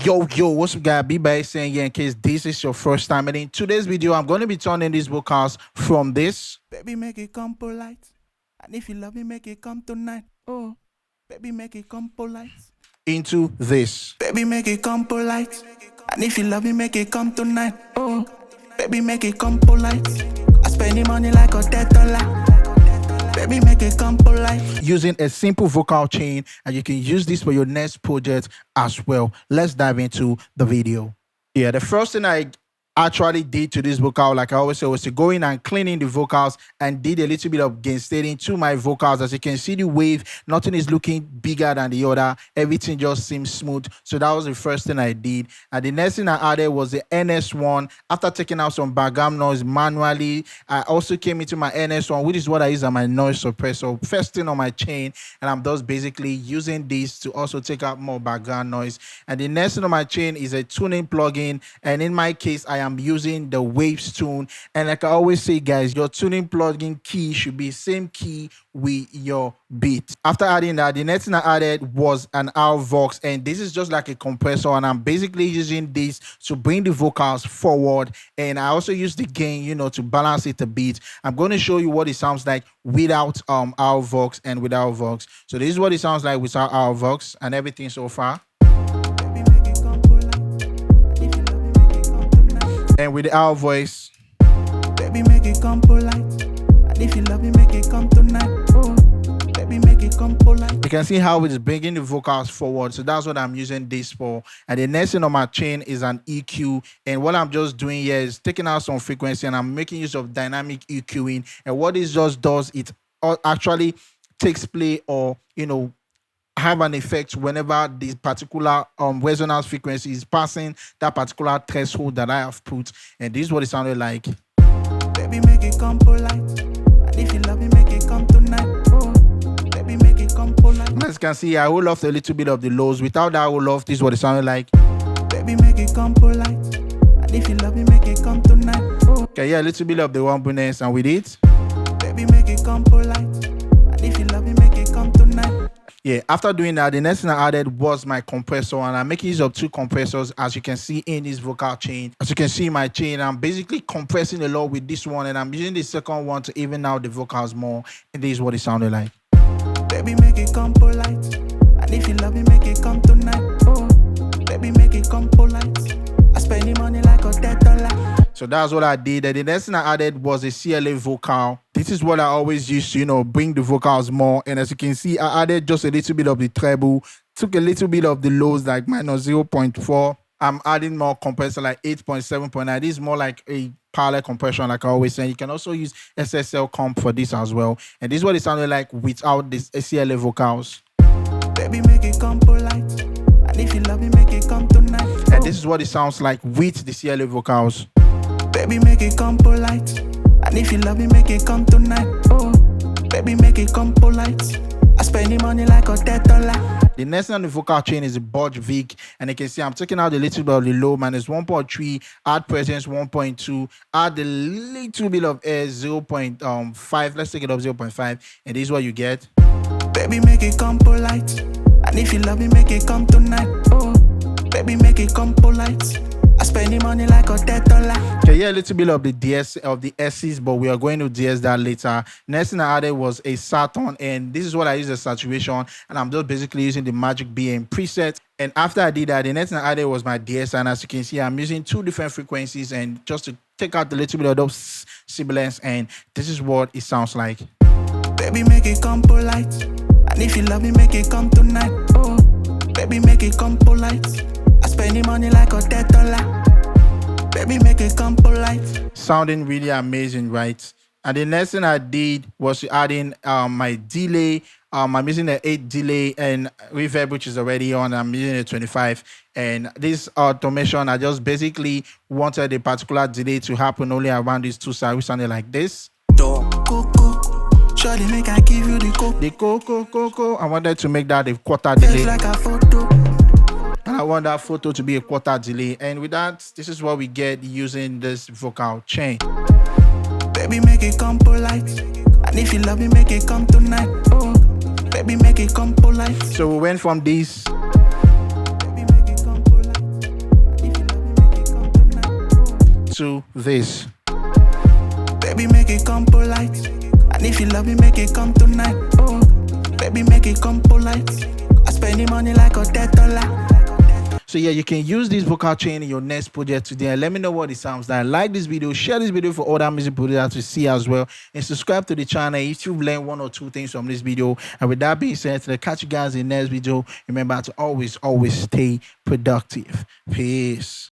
Yo, what's up guys, BeatsbyHcien here in case this is your first time, and in today's video I'm going to be turning these vocals from this. Baby, make it come polite. And if you love me, make it come tonight. Oh, baby, make it come polite. Into this. Baby, make it come polite. And if you love me, make it come tonight. Oh, baby, make it come polite. I spend the money like a $10. Baby, make it come polite. Using a simple vocal chain, and you can use this for your next project as well. Let's dive into the video. Yeah, the first thing I actually did to this vocal, like I always say, was to go in and cleaning the vocals and did a little bit of gain steadying to my vocals. As you can see, the wave, nothing is looking bigger than the other. Everything just seems smooth. So that was the first thing I did. And the next thing I added was the NS1. After taking out some background noise manually, I also came into my NS1, which is what I use on my noise suppressor, first thing on my chain. And I'm just basically using this to also take out more background noise. And the next thing on my chain is a tuning plugin. And in my case, I am using the Waves tune. And like I always say, guys, your tuning plugin key should be same key with your beat. After adding that, the next thing I added was an Vox, and this is just like a compressor, and I'm basically using this to bring the vocals forward. And I also use the gain, to balance it a bit. I'm going to show you what it sounds like without Vox and without Vox. So this is what it sounds like without Vox and everything so far. And with our voice, baby, make it come polite. And if you love me, make it come tonight. Oh, baby, make it come polite. You can see how it's bringing the vocals forward. So that's what I'm using this for. And the next thing on my chain is an EQ. And what I'm just doing here is taking out some frequency, and I'm making use of dynamic EQing. And what this just does, it actually takes play, or have an effect whenever this particular resonance frequency is passing that particular threshold that I have put. And this is what it sounded like. Baby, make it come polite. And if you love me, make it come tonight. Oh, baby, make it come polite. As you can see, I hold off a little bit of the lows. Without that hold off, this is what it sounded like. Baby, make it come polite. And if you love me, make it come tonight. Oh, okay, yeah, a little bit of the rumbleness, and with it, baby, make it come polite. And if you love me, make it come tonight. Yeah, after doing that, the next thing I added was my compressor, and I'm making use of two compressors, as you can see in this vocal chain. As you can see in my chain, I'm basically compressing a lot with this one, and I'm using the second one to even out the vocals more. And this is what it sounded like. Baby, make it come polite. And if you love me, make it come tonight. Oh, baby, make it come polite. I spend the money like a $10. So that's what I did. And the next thing I added was a CLA vocal. This is what I always use to, bring the vocals more. And as you can see, I added just a little bit of the treble, took a little bit of the lows, like minus 0.4. I'm adding more compressor, like 8.7.9. This is more like a parallel compression, like I always say. You can also use SSL comp for this as well. And this is what it sounded like without this CLA vocals. Baby, make it come polite. And if you love me, make it come tonight. And this is what it sounds like with the CLA vocals. Baby, make it come polite. And if you love me, make it come tonight. Oh, baby, make it come polite. I spend the money like a $10. The next thing on the vocal chain is the Budge Vic, and you can see I'm taking out a little bit of the low, minus 1.3, add presence 1.2, add a little bit of air 0.5. Let's take it up 0.5, and this is what you get. Baby, make it come polite. And if you love me, make it come tonight. Oh, baby, make it come polite. I spend the money like a $10. Okay, yeah, a little bit of the S's, but we are going to DS that later. Next thing I added was a Saturn, and this is what I use as saturation, and I'm just basically using the Magic BM preset. And after I did that, the next thing I added was my DS, and as you can see, I'm using two different frequencies, and just to take out a little bit of those sibilance, and this is what it sounds like. Baby, make it come polite. And if you love me, make it come tonight. Oh, baby, make it come polite. I spend the money like a $10. Baby, make it come polite. Sounding really amazing, right? And the next thing I did was to add in my delay. I'm using the 8 delay and reverb, which is already on. I'm using a 25. And this automation, I just basically wanted a particular delay to happen only around these two sides, which sounded like this. Shawty, make I give you the coco. The coco. I wanted to make that a quarter delay. Like a photo. And I want that photo to be a quarter delay. And with that, this is what we get using this vocal chain. Baby, make it come polite. And if you love me, make it come tonight. Oh, baby, make it come polite. So we went from this Baby, make it come polite. to this. Baby, make it come polite. And if you love me, make it come tonight. Oh, baby, make it come polite. I spend the money like a $10. So yeah, you can use this vocal chain in your next project today, and let me know what it sounds like this video, share this video for other music producers to see as well, and subscribe to the channel if you've learned one or two things from this video. And with that being said, I'll catch you guys in the next video. Remember to always stay productive. Peace.